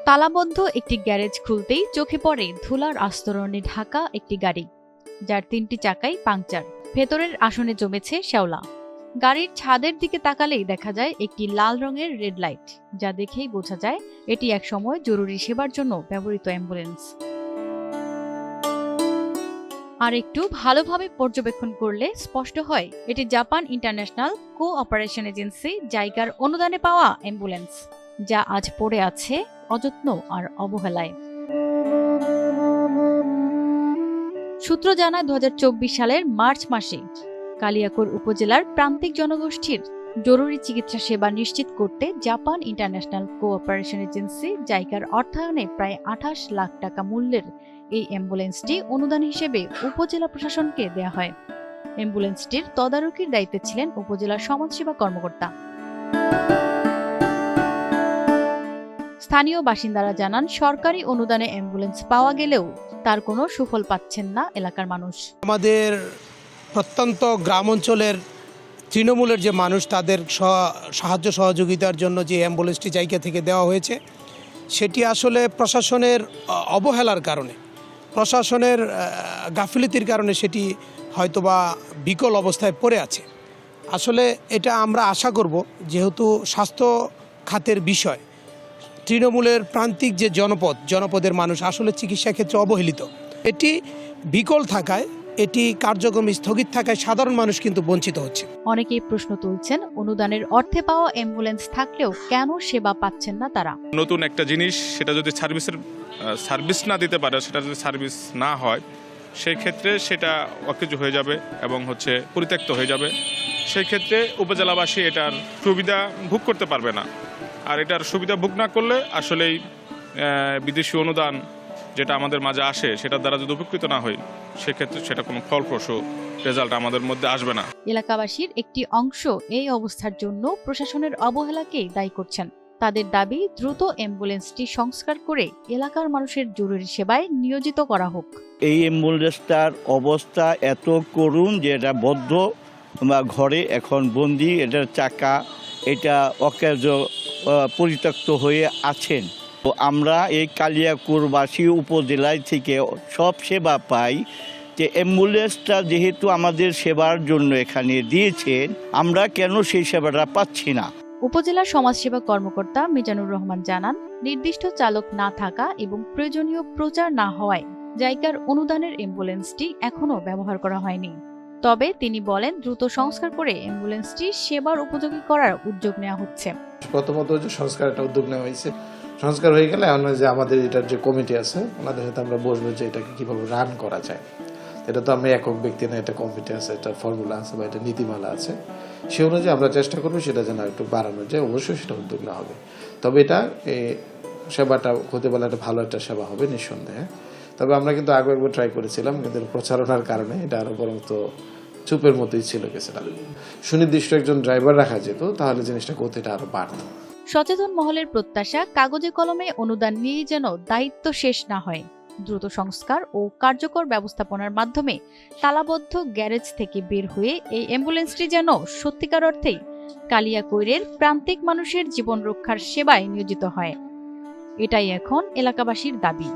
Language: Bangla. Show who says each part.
Speaker 1: তালাবদ্ধ একটি গ্যারেজ খুলতেই চোখে পড়ে ধুলার আস্তরণে ঢাকা একটি গাড়ি, যার ৩টি চাকাই পাংচার। ভেতরের আসনে জমেছে শ্যাওলা। গাড়ির ছাদের দিকে তাকালেই দেখা যায় একটি লাল রঙের রেড লাইট, যা দেখেই বোঝা যায় এটি একসময় জরুরি সেবার জন্য ব্যবহৃত অ্যাম্বুলেন্স। আর একটু ভালোভাবে পর্যবেক্ষণ করলে স্পষ্ট হয় এটি জাপান ইন্টারন্যাশনাল কোঅপারেশন এজেন্সি জাইকার অনুদানে পাওয়া অ্যাম্বুলেন্স, যা আজ পড়ে আছে অযত্ন আর অবহেলায়। সূত্র জানায় ২০২৪ সালের মার্চ মাসে কালিয়াকৈর উপজেলার প্রান্তিক জনগোষ্ঠীর জরুরি চিকিৎসা সেবা নিশ্চিত করতে জাপান ইন্টারন্যাশনাল কোঅপারেশন এজেন্সি জাইকার অর্থায়নে প্রায় ২৮ লাখ টাকা মূল্যের এই অ্যাম্বুলেন্সটি অনুদান হিসেবে উপজেলা প্রশাসনকে দেয়া হয়। অ্যাম্বুলেন্সটির তদারকির দায়িত্বে ছিলেন উপজেলা সমাজসেবা কর্মকর্তা। স্থানীয় বাসিন্দারা জানান, সরকারি অনুদানে অ্যাম্বুলেন্স পাওয়া গেলেও তার কোনো সুফল পাচ্ছেন না এলাকার মানুষ।
Speaker 2: আমাদের প্রত্যন্ত গ্রাম অঞ্চলের তৃণমূলের যে মানুষ, তাদের সাহায্য সহযোগিতার জন্য যে অ্যাম্বুলেন্সটি জায়গা থেকে দেওয়া হয়েছে, সেটি আসলে প্রশাসনের অবহেলার কারণে, প্রশাসনের গাফিলতির কারণে সেটি হয়তোবা বিকল অবস্থায় পড়ে আছে। আসলে এটা আমরা আশা করব, যেহেতু স্বাস্থ্য খাতের বিষয়, তৃণমূলের প্রান্তিক যে জনপদের মানুষ আসলে চিকিৎসা ক্ষেত্রে অবহেলিত। এটি বিকল থাকায়, এটি কার্যক্রম স্থগিত থাকায় সাধারণ মানুষ কিন্তু বঞ্চিত হচ্ছে।
Speaker 1: অনেকেই প্রশ্ন তুলছেন, অনুদানের অর্থে পাওয়া অ্যাম্বুলেন্স থাকলেও কেন সেবা পাচ্ছেন না তারা।
Speaker 3: নতুন একটা জিনিস, সেটা যদি সার্ভিস না দিতে পারে, সেটা যদি সার্ভিস না হয়, সেই ক্ষেত্রে সেটা অকেজ হয়ে যাবে এবং পরিত্যক্ত হয়ে যাবে। সেই ক্ষেত্রে উপজেলাবাসী এটার সুবিধা ভোগ করতে পারবে না। আর এটার সুবিধা ভোগ না করলে আসলেই বিদেশি অনুদান যেটা আমাদের মাঝে আসে, সেটার দ্বারা যদি উপকৃত না হয়, সেক্ষেত্রে সেটা কোনো ফলপ্রসূ রেজাল্ট আমাদের মধ্যে আসবে না।
Speaker 1: এলাকাবাসীর একটি অংশ এই অবস্থার জন্য প্রশাসনের অবহেলাকেই দায়ী করছেন। তাদের দাবি, দ্রুত অ্যাম্বুলেন্সটি সংস্কার করে এলাকার মানুষের জরুরি সেবায় নিয়োজিত করা হোক।
Speaker 4: এই অ্যাম্বুলেন্সটার অবস্থা এত করুণ যে এটা বদ্ধ ঘরে এখন বন্দি, এটার চাকা এটা অকেজ পরিত্যক্ত হয়ে আছেন। তো আমরা এই কালিয়াকৈরবাসী উপজেলায় থেকে সব সেবা পাই, যে অ্যাম্বুলেন্সটা যেহেতু আমাদের সেবার জন্য এখানে দিয়েছেন, আমরা কেন সেই সেবাটা পাচ্ছি না।
Speaker 1: উপজেলা সমাজসেবা কর্মকর্তা মিজানুর রহমান জানান, নির্দিষ্ট চালক না থাকা এবং প্রয়োজনীয় প্রচার না হওয়ায় জাইকার অনুদানের অ্যাম্বুলেন্সটি এখনও ব্যবহার করা হয়নি। তবে তিনি বলেন, দ্রুত সংস্কার করে অ্যাম্বুলেন্সটি সেবার উপযোগী করার উদ্যোগ নেওয়া হচ্ছে।
Speaker 5: প্রথমত যে সংস্কার একটা উদ্যোগ নেওয়া হয়েছে, সংস্কার হয়ে গেলে এখন যে আমাদের এটার যে কমিটি আছে, ওনাদের সাথে আমরা বসবো যে এটাকে কিভাবে রান করা যায়। এটা তো আমি একক ব্যক্তি না, এটা কমিটি আছে, এটা ফর্মুলা আছে বা এটা নীতিমালা আছে, সে অনুযায়ী আমরা চেষ্টা করবো সেটা যেন একটু বাড়ানো যায়। অবশ্যই সেটা উদ্যোগ নেওয়া হবে, তবে এটা সেবাটা হতে বলে একটা ভালো একটা সেবা হবে নিঃসন্দেহে। তবে আমরা কিন্তু আগে একবার ট্রাই করেছিলাম, কিন্তু প্রচারণার কারণে এটা আরো বরং তো চুপের মতোই ছিল গেছিলাম। সুনির্দিষ্ট একজন ড্রাইভার রাখা যেত, তাহলে জিনিসটা গতিটা আরো বাড়ত।
Speaker 1: সচেতন মহলের প্রত্যাশা, কাগজে কলমে অনুদান নিয়ে যেন দায়িত্ব শেষ না হয়। দ্রুত সংস্কার ও কার্যকর ব্যবস্থাপনার মাধ্যমে তালাবদ্ধ গ্যারেজ থেকে বের হয়ে এই অ্যাম্বুলেন্সটি যেন সত্যিকার অর্থেই কালিয়াকৈরের প্রান্তিক মানুষের জীবন রক্ষার সেবায় নিয়োজিত হয়। এটাই এখন এলাকাবাসীর দাবি।